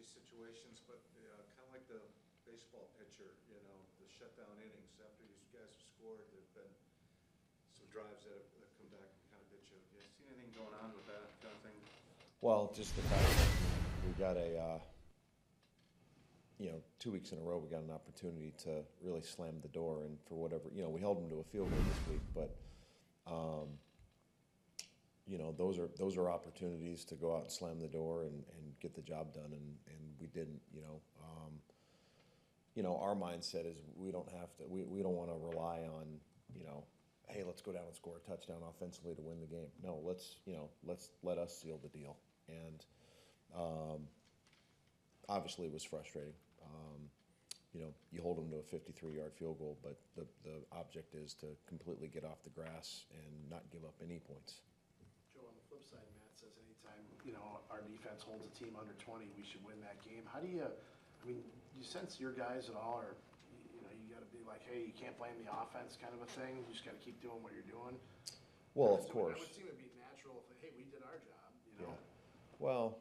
strategy situations, but kind of like the baseball pitcher, the shutdown innings. After you guys have scored, there've been some drives that come back and kind of bit you. You seen anything going on with that kind of thing? Well, just the fact that we got 2 weeks in a row, we got an opportunity to really slam the door, and for whatever, we held them to a field goal this week, but, those are opportunities to go out and slam the door and get the job done, and we didn't, our mindset is we don't have to, we don't want to rely on, hey, let's go down and score a touchdown offensively to win the game. No, let us seal the deal. And obviously it was frustrating. You hold them to a 53-yard field goal, but the object is to completely get off the grass and not give up any points. Joe, on the flip side, Matt says anytime, our defense holds a team under 20, we should win that game. How do you, do you sense your guys at all, or, you got to be like, hey, you can't blame the offense kind of a thing? You just got to keep doing what you're doing? Well, of course. It would seem to be natural if, hey, we did our job, Yeah. Well,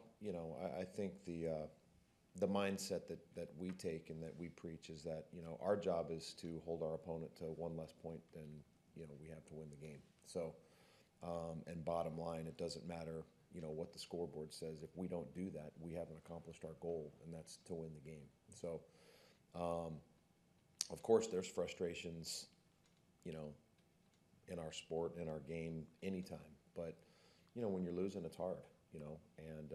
I think the mindset that we take and that we preach is that, our job is to hold our opponent to one less point than, we have to win the game. So, and bottom line, it doesn't matter, what the scoreboard says. If we don't do that, we haven't accomplished our goal, and that's to win the game. So, of course, there's frustrations, in our sport, in our game, anytime. But, when you're losing, it's hard, and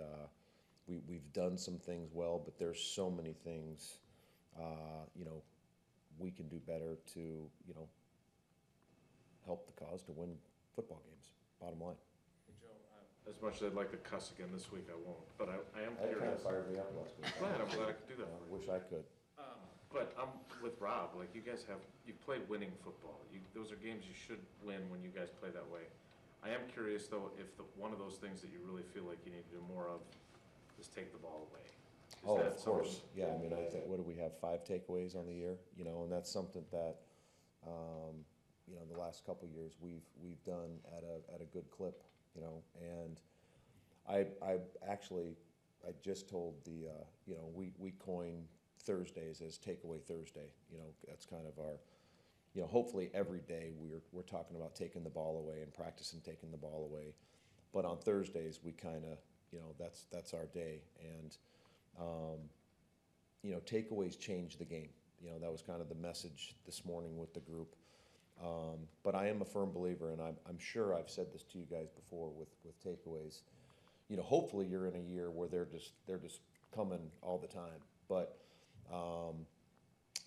we've done some things well, but there's so many things, we can do better to, help the cause to win football games, bottom line. Hey, Joe, as much as I'd like to cuss again this week, I won't, but I am That kind of curious. fired me up last week. I'm glad I could do that I for you. wish I could. But I'm with Rob, like you guys you've played winning football. Those are games you should win when you guys play that way. I am curious though, if one of those things that you really feel like you need to do more of is take the ball away. Is Oh, that of course. Yeah, I think, what do we have, 5 takeaways on the year? And that's something that, the last couple of years we've done at a good clip, and I just told we coined Thursdays as Takeaway Thursday. That's kind of our, hopefully every day we're talking about taking the ball away and practicing taking the ball away. But on Thursdays, we kind of, that's our day. And, takeaways change the game. That was kind of the message this morning with the group. But I am a firm believer, and I'm sure I've said this to you guys before with takeaways. Hopefully you're in a year where they're just coming all the time. But,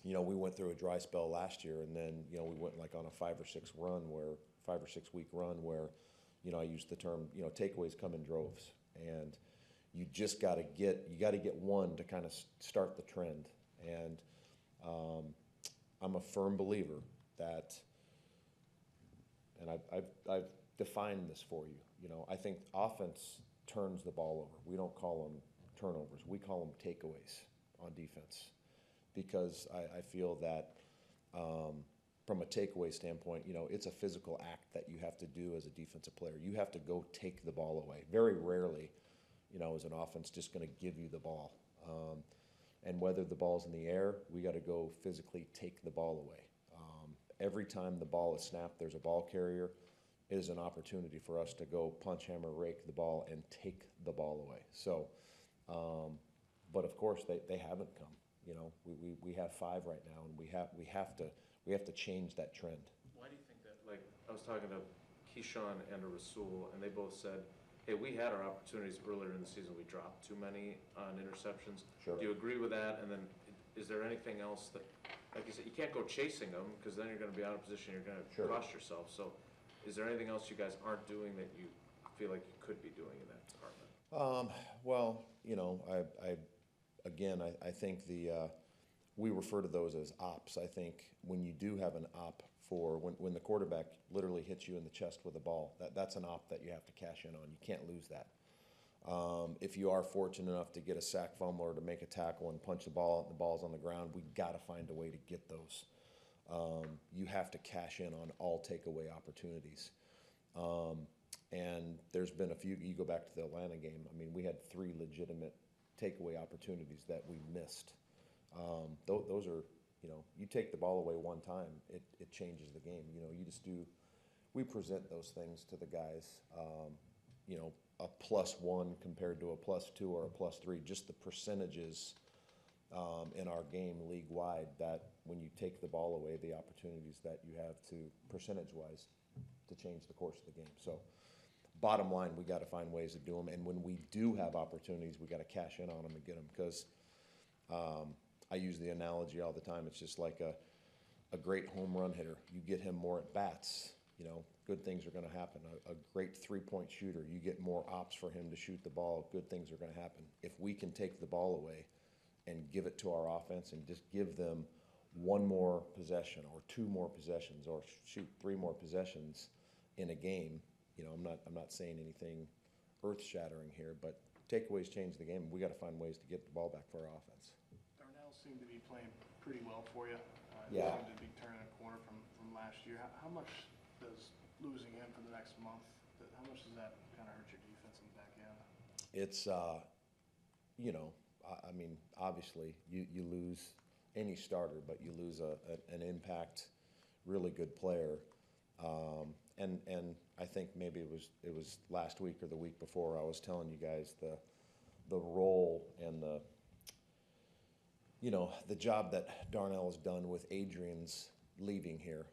we went through a dry spell last year, and then, we went like on a 5 or 6 week run where, I used the term, takeaways come in droves. And you just got to get one to kind of start the trend. And I'm a firm believer that, and I've defined this for you. I think offense turns the ball over. We don't call them turnovers. We call them takeaways on defense, because I feel that from a takeaway standpoint, it's a physical act that you have to do as a defensive player. You have to go take the ball away. Very rarely, is an offense just going to give you the ball. And whether the ball's in the air, we got to go physically take the ball away. Every time the ball is snapped, there's a ball carrier. It is an opportunity for us to go punch, hammer, rake the ball and take the ball away. So, but of course they haven't come. We have 5 right now, and we have to change that trend. Why do you think that? Like, I was talking to Keyshawn and Rasul, and they both said, hey, we had our opportunities earlier in the season. We dropped too many on interceptions. Sure. Do you agree with that? And then is there anything else that, like you said, you can't go chasing them, because then you're going to be out of position. You're going to Sure. crush yourself. So is there anything else you guys aren't doing that you feel like you could be doing in that department? Well, I think we refer to those as ops. I think when you do have an op for when the quarterback literally hits you in the chest with a ball, that's an op that you have to cash in on. You can't lose that. If you are fortunate enough to get a sack fumble or to make a tackle and punch the ball out and the ball's on the ground, we got to find a way to get those. You have to cash in on all takeaway opportunities. And there's been a few. You go back to the Atlanta game. I mean, we had 3 legitimate takeaway opportunities that we missed. Those are, you take the ball away one time, it changes the game. We present those things to the guys, a +1 compared to a +2 or a +3, just the percentages in our game league-wide, that when you take the ball away, the opportunities that you have to, percentage-wise, to change the course of the game. So bottom line, we got to find ways to do them, and when we do have opportunities, we got to cash in on them and get them, because I use the analogy all the time. It's just like a great home run hitter. You get him more at bats, good things are going to happen. A great three-point shooter, you get more ops for him to shoot the ball, good things are going to happen. If we can take the ball away and give it to our offense and just give them one more possession or two more possessions or shoot three more possessions in a game, I'm not saying anything earth-shattering here, but takeaways change the game. We got to find ways to get the ball back for our offense. Darnell seemed to be playing pretty well for you. Yeah. He seemed to be turning a corner from last year. How much does losing him for the next month, how much does that kind of hurt your defense in the back end? It's, obviously you lose any starter, but you lose an impact, really good player. And I think maybe it was last week or the week before, I was telling you guys the role and the job that Darnell has done with Adrian's leaving here.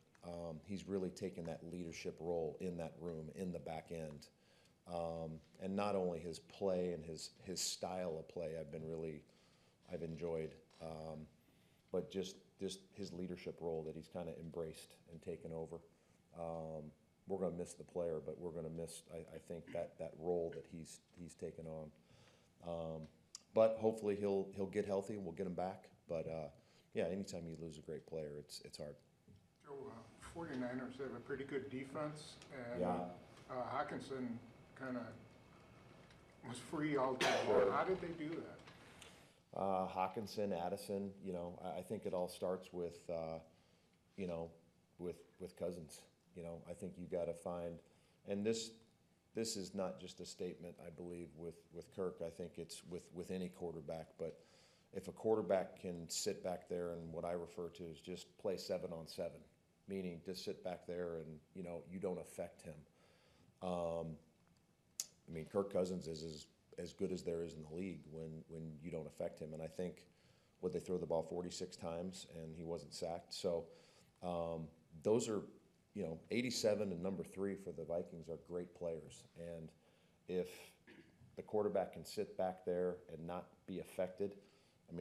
He's really taken that leadership role in that room, in the back end. And not only his play and his style of play I've enjoyed, but just his leadership role that he's kind of embraced and taken over. We're going to miss the player, but we're going to miss, I think, that role that he's taken on. But hopefully he'll get healthy and we'll get him back. But anytime you lose a great player, it's hard. Joe, 49ers have a pretty good defense, and Yeah. Hockenson kind of was free all day. How did they do that? Hockenson, Addison, I think it all starts with Cousins. I think you got to find, and this is not just a statement, I believe, with Kirk. I think it's with any quarterback. But if a quarterback can sit back there and what I refer to as just play 7-on-7, meaning just sit back there and you don't affect him. Kirk Cousins is as good as there is in the league when you don't affect him. And I think they throw the ball 46 times and he wasn't sacked. So those are, 87 and number 3 for the Vikings are great players. And if the quarterback can sit back there and not be affected,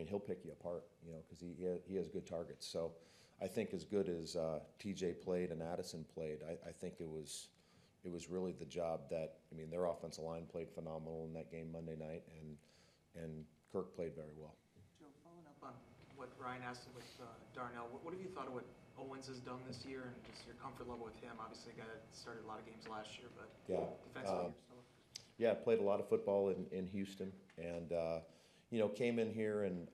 he'll pick you apart, because he has good targets. So I think as good as TJ played and Addison played, I think it was really the job that, their offensive line played phenomenal in that game Monday night, and Kirk played very well. Joe, following up on what Ryan asked with Darnell, what have you thought of what Owens has done this year and just your comfort level with him? Obviously, a guy that started a lot of games last year, but defensively, you're still. Yeah, played a lot of football in Houston, and came in here and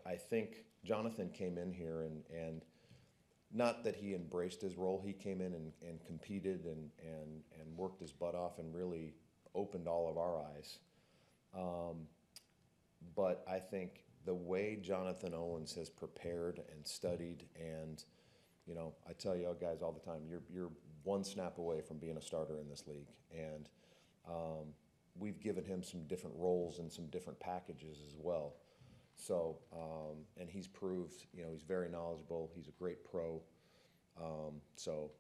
I think Jonathan came in here and not that he embraced his role. He came in and competed and worked his butt off and really opened all of our eyes. But I think the way Jonathan Owens has prepared and studied, and I tell you guys all the time, you're one snap away from being a starter in this league, and we've given him some different roles and some different packages as well. So, and he's proved, he's very knowledgeable. He's a great pro. So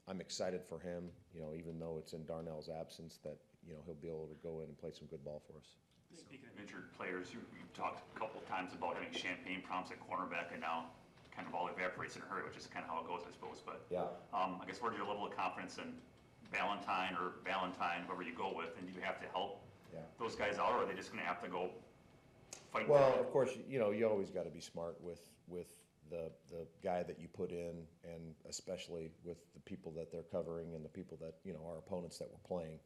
I'm excited for him, even though it's in Darnell's absence, that, he'll be able to go in and play some good ball for us. Speaking of injured players, you've talked a couple of times about having champagne problems at cornerback, and now kind of all evaporates in a hurry, which is kind of how it goes, I suppose. But Yeah. I guess what is your level of confidence in Valentine, whoever you go with, and do you have to help those guys out, or are they just going to have to go fight? Well, of course, you always got to be smart with the guy that you put in, and especially with the people that they're covering and the people that, our opponents that we're playing.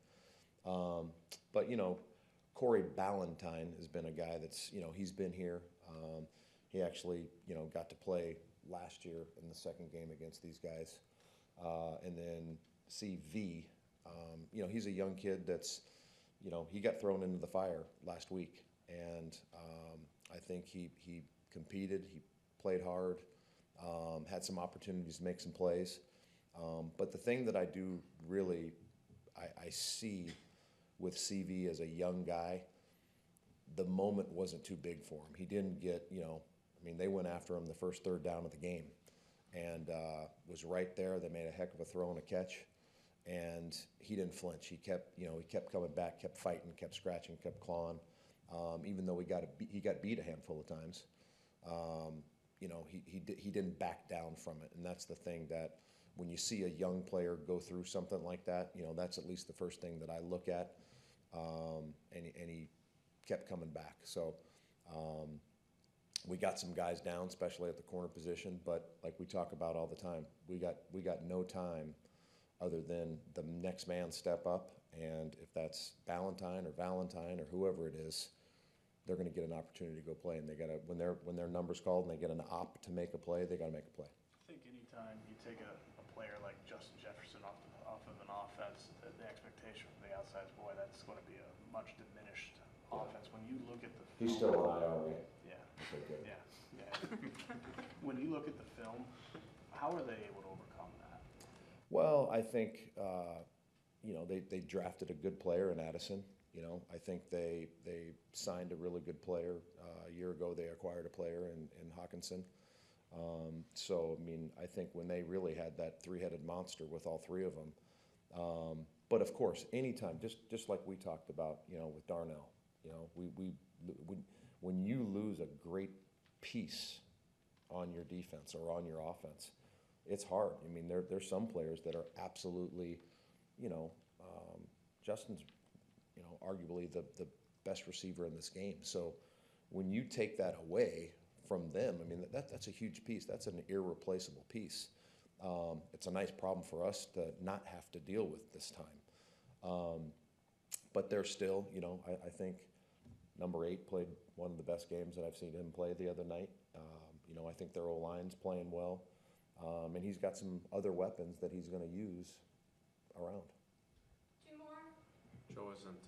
But, Corey Ballantyne has been a guy that's, he's been here. He actually, got to play last year in the second game against these guys. And then CV, he's a young kid that's, you know, he got thrown into the fire last week, and I think he competed, he played hard, had some opportunities to make some plays. But the thing that I do really, I see with CV as a young guy, the moment wasn't too big for him. He didn't get, you know, I mean, they went after him the first third down of the game and was right there. They made a heck of a throw and a catch, and he didn't flinch. He kept, you know, he kept coming back, kept fighting, kept scratching, kept clawing. Even though he got beat a handful of times, you know, he didn't back down from it. And that's the thing that when you see a young player go through something like that, you know, that's at least the first thing that I look at. And he kept coming back. So we got some guys down, especially at the corner position. But like we talk about all the time, we got no time other than the next man step up. And if that's Valentine or whoever it is, they're going to get an opportunity to go play. And they got to, when their number's called and they get an op to make a play, they got to make a play. I think anytime you take a player like Justin Jefferson off of an offense, the expectation from the outside is, boy, that's going to be a much diminished offense. When you look at the film, He's still an IR, right? yeah, Okay, good. yeah. When you look at the film, how are they able to overcome that? Well, I think, you know, they drafted a good player in Addison. You know, I think they signed a really good player. A year ago, they acquired a player in Hawkinson. So, I mean, I think when they really had that three-headed monster with all three of them. But of course, anytime, just like we talked about, you know, with Darnell, you know, when you lose a great piece on your defense or on your offense, it's hard. I mean, there's some players that are absolutely, you know, Justin's, you know, arguably the best receiver in this game. So when you take that away from them, I mean, that's a huge piece. That's an irreplaceable piece. It's a nice problem for us to not have to deal with this time. But they're still, you know, I think number 8 played one of the best games that I've seen him play the other night. You know, I think their O-line's playing well. And he's got some other weapons that he's going to use around. Joe, isn't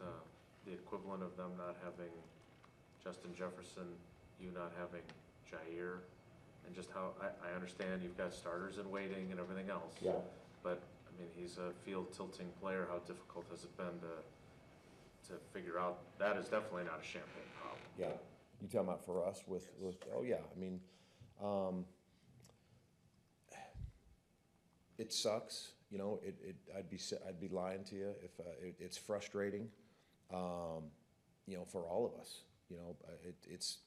the equivalent of them not having Justin Jefferson, you not having Jair, and just how, I understand you've got starters in waiting and everything else. Yeah. But, I mean, he's a field tilting player. How difficult has it been to figure out? That is definitely not a Champaign problem. Yeah. You talking about for us with oh yeah, I mean, it sucks. You know, I'd be lying to you if it's frustrating. You know, for all of us. You know, it's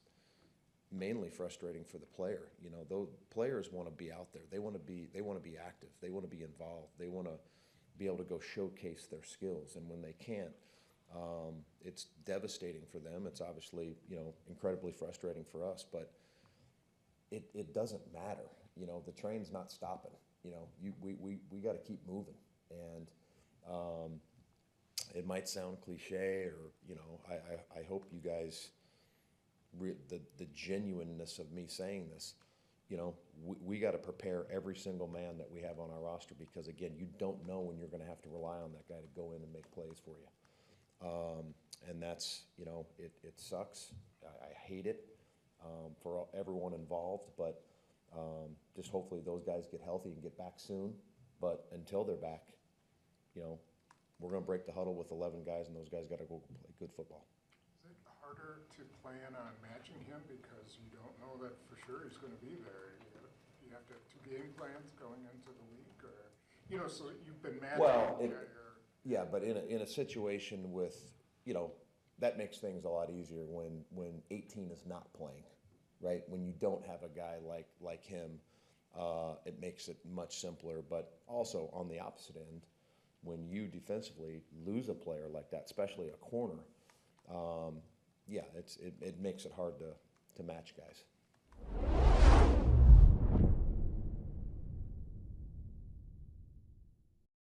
mainly frustrating for the player. You know, those players want to be out there. They want to be active. They want to be involved. They want to be able to go showcase their skills. And when they can't, it's devastating for them. It's obviously, you know, incredibly frustrating for us. But it doesn't matter. You know, the train's not stopping. You know, we got to keep moving. And it might sound cliche, or you know, I hope you guys the genuineness of me saying this. You know, we got to prepare every single man that we have on our roster, because again, you don't know when you're going to have to rely on that guy to go in and make plays for you. And that's, you know, it sucks. I hate it for everyone involved, but just hopefully those guys get healthy and get back soon. But until they're back, you know, we're going to break the huddle with 11 guys, and those guys got to go play good football. Is it harder to plan on matching him because you don't know that for sure he's going to be there? You have to have 2 game plans going into the week, or, you know, so you've been matching. Well, yeah, but in a situation with, you know, that makes things a lot easier when 18 is not playing, right? When you don't have a guy like him, it makes it much simpler. But also on the opposite end, when you defensively lose a player like that, especially a corner, yeah, it makes it hard to match guys.